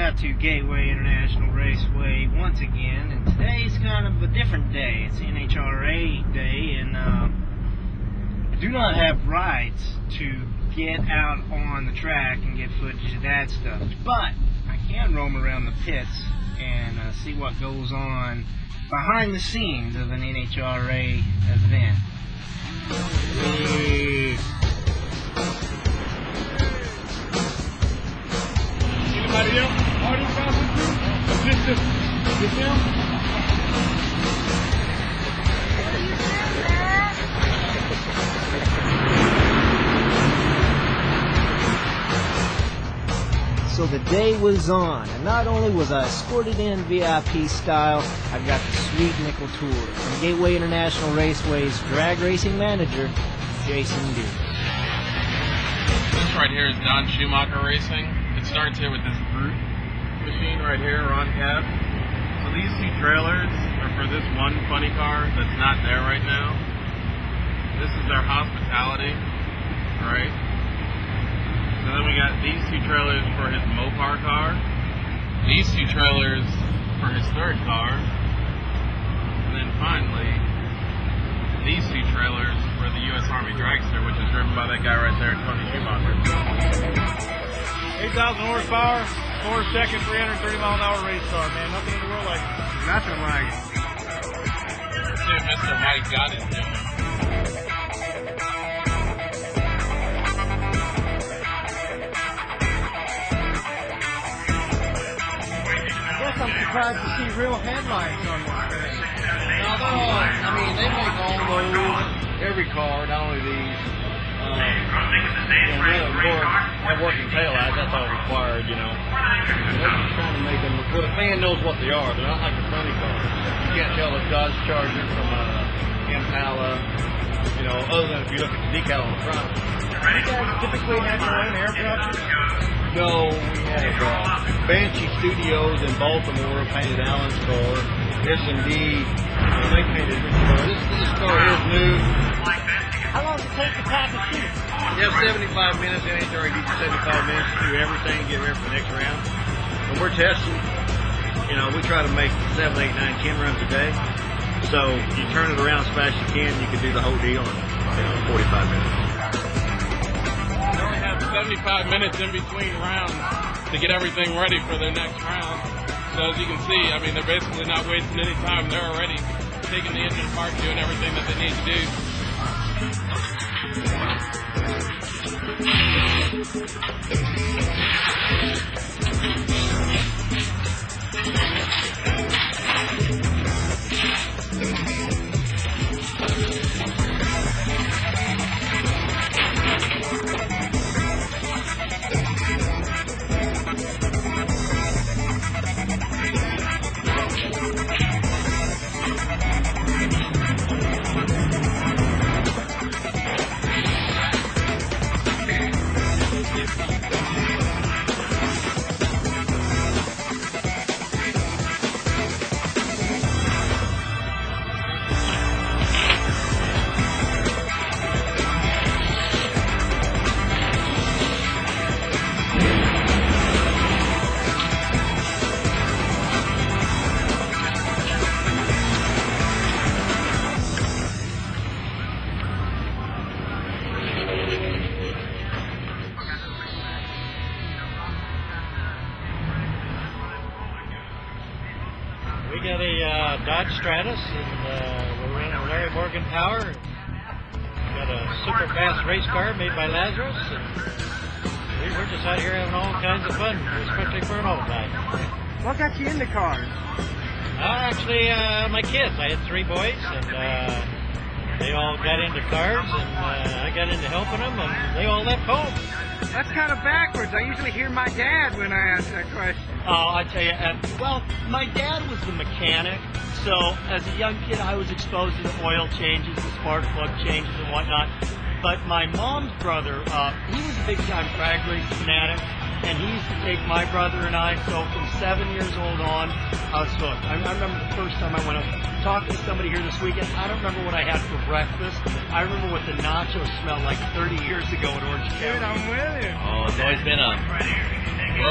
out to Gateway International Raceway once again, and today's kind of a different day. It's NHRA day, and I do not have rights to get out on the track and get footage of that stuff, but I can roam around the pits and see what goes on behind the scenes of an NHRA event. Anybody else? Moddin Art? Just him? So the day was on, and not only was I escorted in VIP style, I got the sweet nickel tour from Gateway International Raceway's drag racing manager, Jason D. This right here is Don Schumacher Racing. It starts here with this brute machine right here, Ron Cab. So these two trailers are for this one funny car that's not there right now. This is their hospitality, right? And then we got these two trailers for his Mopar car. These two trailers for his third car. And then finally, these two trailers for the U.S. Army Dragster, which is driven by that guy right there, Tony Schumacher. 8,000 horsepower, 4-second, 330-mile-an-hour race car, man. Nothing in the world like it. Nothing like it. Let's see if Mr. Mike got it doing. I'm surprised to see real headlights on this thing. No, they're all, I mean, they make all those, every car, not only these, have working taillights, that's all required, you know. And they're just trying to make them, well, the fan knows what they are. They're not like a funny car. You can't tell a Dodge Charger from a Impala, you know, other than if you look at the decal on the front. Do you guys typically have your own air brushes? No, we have Banshee Studios in Baltimore painted Alan's car. S&D, they painted this car. This car is new. How long does it take to pack a shoot? You have 75 minutes. NHRA gives you 75 minutes to do everything, get ready for the next round. And we're testing. You know, we try to make 7, 8, 9, 10 runs a day. So you turn it around as fast as you can, you can do the whole deal in 45 minutes. 75 minutes in between rounds to get everything ready for their next round. So as you can see, I mean, they're basically not wasting any time. They're already taking the engine apart, doing everything that they need to do. We got a Dodge Stratus, and we're running a Larry Morgan power. Got a super fast race car made by Lazarus, and we're just out here having all kinds of fun, especially for an old guy. What got you into cars? Actually, my kids. I had 3 boys, and they all got into cars, and I got into helping them, and they all left home. That's kind of backwards. I usually hear my dad when I ask that question. Oh, I tell you, well, my dad was the mechanic, so as a young kid I was exposed to the oil changes, the spark plug changes and whatnot. But my mom's brother, he was a big-time drag race fanatic, and he used to take my brother and I, so from 7 years old on, I was hooked. I remember the first time I went up talking to somebody here this weekend. I don't remember what I had for breakfast. I remember what the nachos smelled like 30 years ago in Orange County. Dude, I'm with you. Oh, it's always been a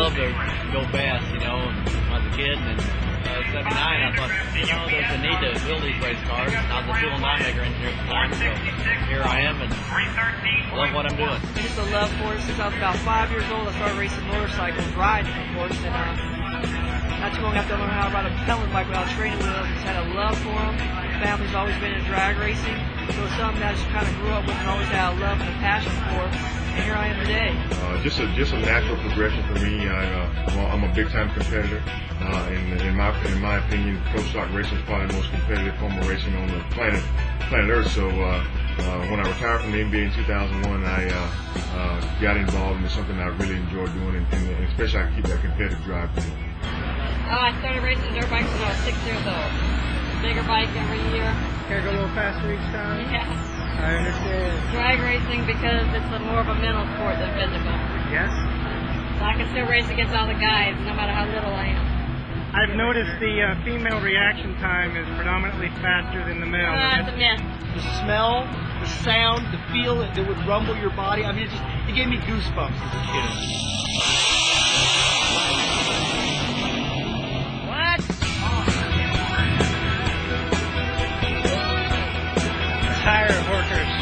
love to go fast, you know. When I was a kid, and in '79, I thought, you know, there's a need to build these race cars. And I was a tool and die maker engineer at the time, so here I am, and I love what I'm doing. Just a love for it since I was about 5 years old. I started racing motorcycles, riding, of course, and not too long after I learned how to ride a pedaling bike without training wheels. Just had a love for them. My family's always been in drag racing, so it's something that I just kind of grew up with and always had a love and a passion for. And here I am today. Just a natural progression for me. I'm a big-time competitor. In my opinion, pro stock racing is probably the most competitive form of racing on the planet Earth. So when I retired from the NBA in 2001, I got involved in something I really enjoy doing, and especially I keep that competitive drive going. I started racing dirt bikes when I was 6 years old. Bigger bike every year. Here, go a little faster each time? Yeah. I understand. Drag racing because it's more of a mental sport than physical. Yes? So I can still race against all the guys, no matter how little I am. I've noticed the female reaction time is predominantly faster than the male. That's a myth. The smell, the sound, the feel that would rumble your body. I mean, it gave me goosebumps as a kid. What? Tire workers.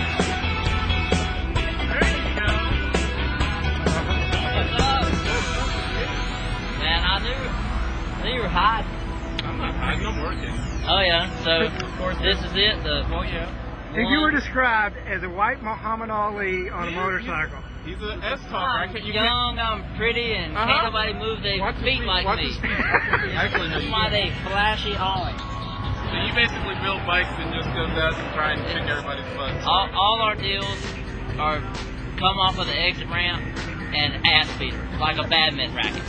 Man, I knew you were hiding. I'm not hiding, I'm working. Oh yeah, so this is it. If you were described as a white Muhammad Ali on a motorcycle. He's an S-talker. I'm young, I'm pretty, and can't nobody move their feet like me. Actually, no, That's why they flashy Ollie. So you basically build bikes and just go fast and try and kick everybody's butts. All our deals are come off of the exit ramp and ass beater, like a badminton racket.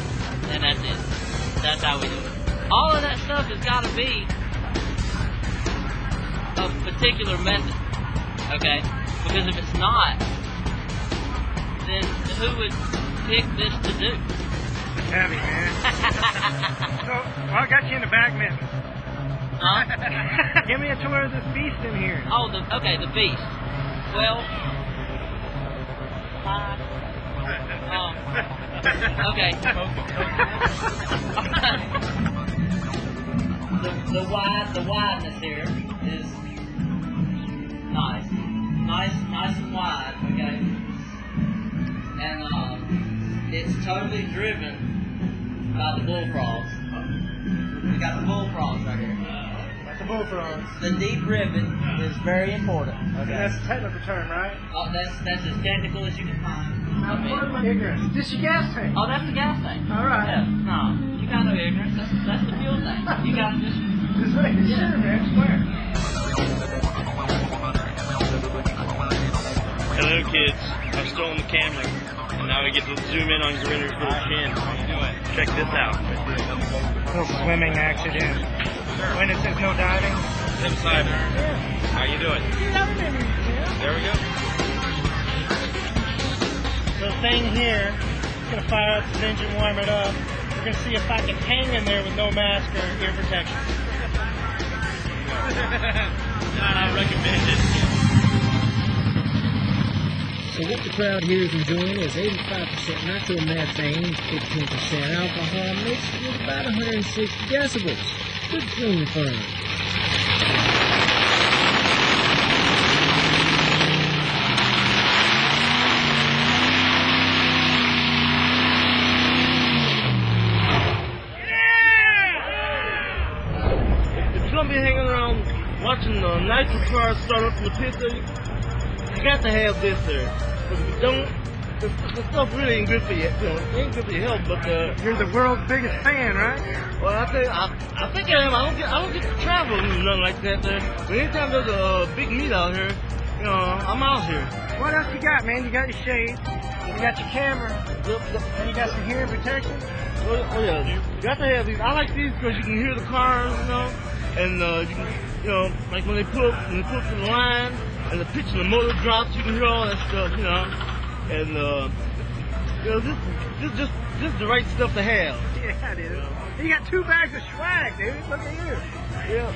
And that's it. That's how we do it. All of that stuff has got to be a particular method, okay? Because if it's not, then who would pick this to do? It's heavy, man. So, well, I got you into badminton. Huh? Give me a tour of this beast in here. Oh, the beast. Well, okay. the wideness here is nice and wide. Okay, and it's totally driven by the bullfrogs. We got the bullfrogs right here. The bullfrogs. The deep ribbon is very important. Okay. That's a technical term, right? Oh, that's as technical as you can find. Now, pardon my ignorance. This your gas tank. Oh, that's the gas tank. All right. Yeah. No, you got no ignorance. That's the fuel tank. You got to just. Just making sure, man. Swear. Hello, kids. I've stolen the camera, and now we get to zoom in on Grinner's little chin. Check this out. Little swimming accident. When it says no diving. Step aside. How you doing? There we go. The thing here, it's going to fire up this engine, warm it up. We're going to see if I can hang in there with no mask or ear protection. Not recommended. So what the crowd here is enjoying is 85% nitromethane, 15% alcohol mixed with about 160 decibels. Good clean fun. If you're going to be hanging around watching the nitro cars start up in the pit, you got to have this there. Because if you don't, the stuff really ain't good for you. It ain't good for your health, but You're the world's biggest fan, right? well, I think I am. I don't get to travel and nothing like that there. But anytime there's a big meet out here, you know, I'm out here. What else you got, man? You got your shades, you got your camera, and you got some hearing protection. Oh yeah, you got to have these. I like these because you can hear the cars, you know, and you can, you know, like when they pull up to the line and the pitch of the motor drops, you can hear all that stuff, you know, and you know, this is just the right stuff to have. Yeah, dude. You got 2 bags of swag, dude. Look at you. Yeah.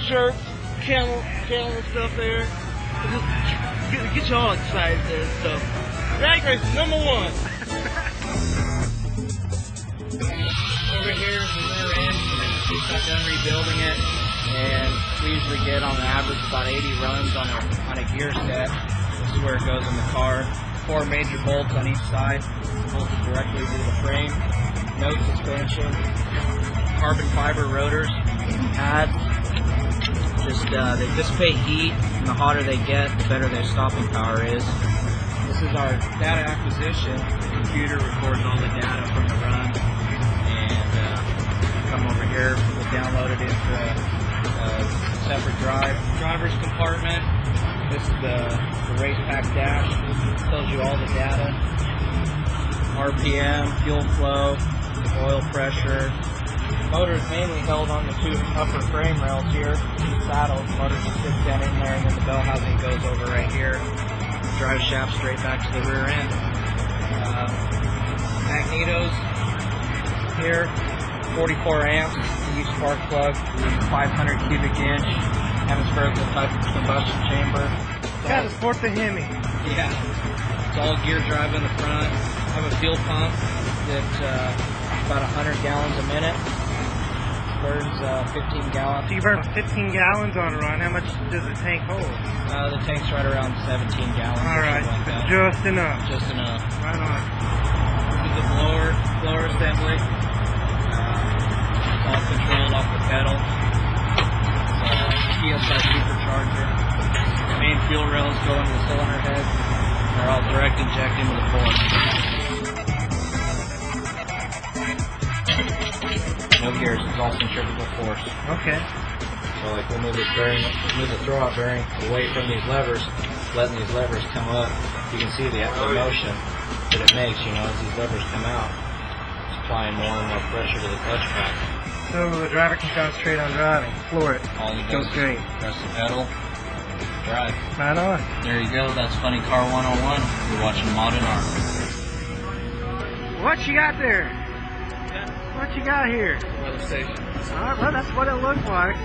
shirts, camel stuff there. Just get you all excited there. So, drag race number 1. Over here is the rear end. We got done rebuilding it, and we usually get on average about 80 runs on a gear set. This is where it goes in the car. 4 major bolts on each side, bolted directly to the frame. No suspension. Carbon fiber rotors, pads. They dissipate heat, and the hotter they get, the better their stopping power is. This is our data acquisition. The computer records all the data from the run, and come over here. We'll download it into a separate driver's compartment. This is the race pack dash. It tells you all the data: RPM, fuel flow, oil pressure. Motor is mainly held on the 2 upper frame rails here, 2 saddles. The motor just sits down in there, and then the bell housing goes over right here. Drive shaft straight back to the rear end. Magnetos here, 44 amps to each spark plug, 500 cubic inch, hemispherical type combustion chamber. Gotta sport the Hemi. Yeah, it's all gear drive in the front. I have a fuel pump that's about 100 gallons a minute. Burns 15 gallons. So you burn 15 gallons on a run. How much does the tank hold? The tank's right around 17 gallons. All right, like that. just enough. Just enough. Right on. This is the blower assembly. It's all controlled off the pedal. PSI supercharger. The main fuel rails go into the cylinder head. They're all direct inject into the force. No gears, it's all centrifugal force. Okay. So like we'll move the throwout bearing away from these levers, letting these levers come up. You can see the motion that it makes, as these levers come out. It's applying more and more pressure to the clutch pack. So the driver can concentrate on driving, floor it, All you go do straight. is press the pedal, drive. Right on. There you go, that's Funny Car 101. You're watching Moddin Art. What you got there? What you got here? Weather station. Alright, well, that's what it looks like.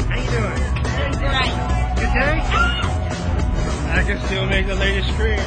How you doing? Good day? I can still make the latest screen.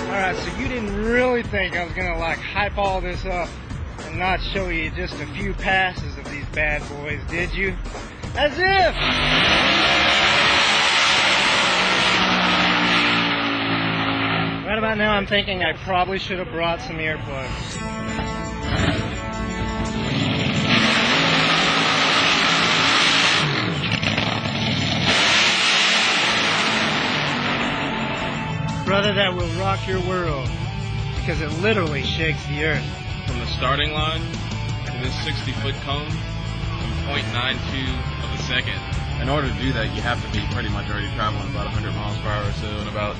Alright, so you didn't really think I was gonna hype all this up and not show you just a few passes of these bad boys, did you? As if! Right about now I'm thinking I probably should have brought some earplugs. Brother, that will rock your world, because it literally shakes the earth. From the starting line to this 60-foot cone, in 0.92 of a second. In order to do that, you have to be pretty much already traveling about 100 miles per hour or so, and about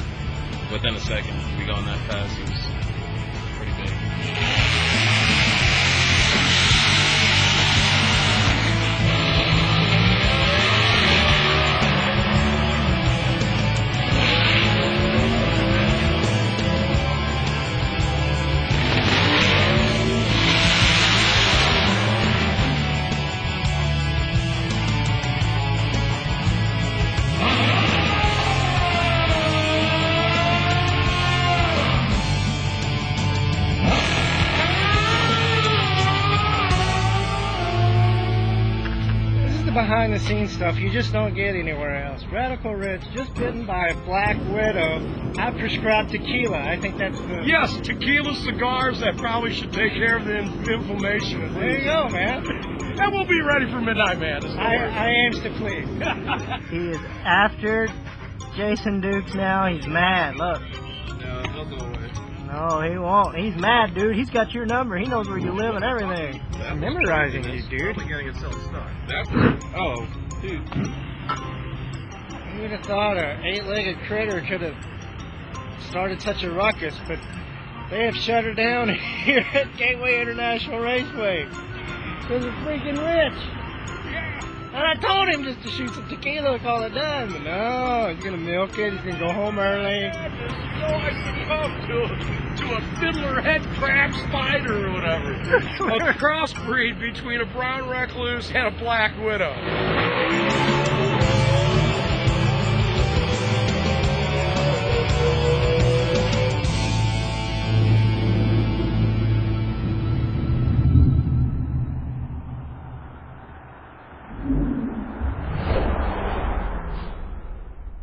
within a second to be going that fast is pretty big. behind the scenes stuff you just don't get anywhere else. Radical Rich just bitten by a black widow. I prescribed tequila. I think that's the... Yes, tequila cigars that probably should take care of the inflammation. At There least. you go, man. And we'll be ready for Midnight Madness. I aims to please. He is after Jason Dukes now. He's mad. Look. No, he'll go away. No, he won't. He's mad, dude. He's got your number. He knows where you live and everything. I'm memorizing you, dude. Probably getting itself stuck. Oh, dude. Who would have thought an 8-legged critter could have started such a ruckus, but they have shut her down here at Gateway International Raceway. Because it's freaking Rich. And I told him just to shoot some tequila and call it done, but no, he's going to milk it. He's going to go home early. So I succumbed to a fiddler-head crab spider or whatever. A crossbreed between a brown recluse and a black widow.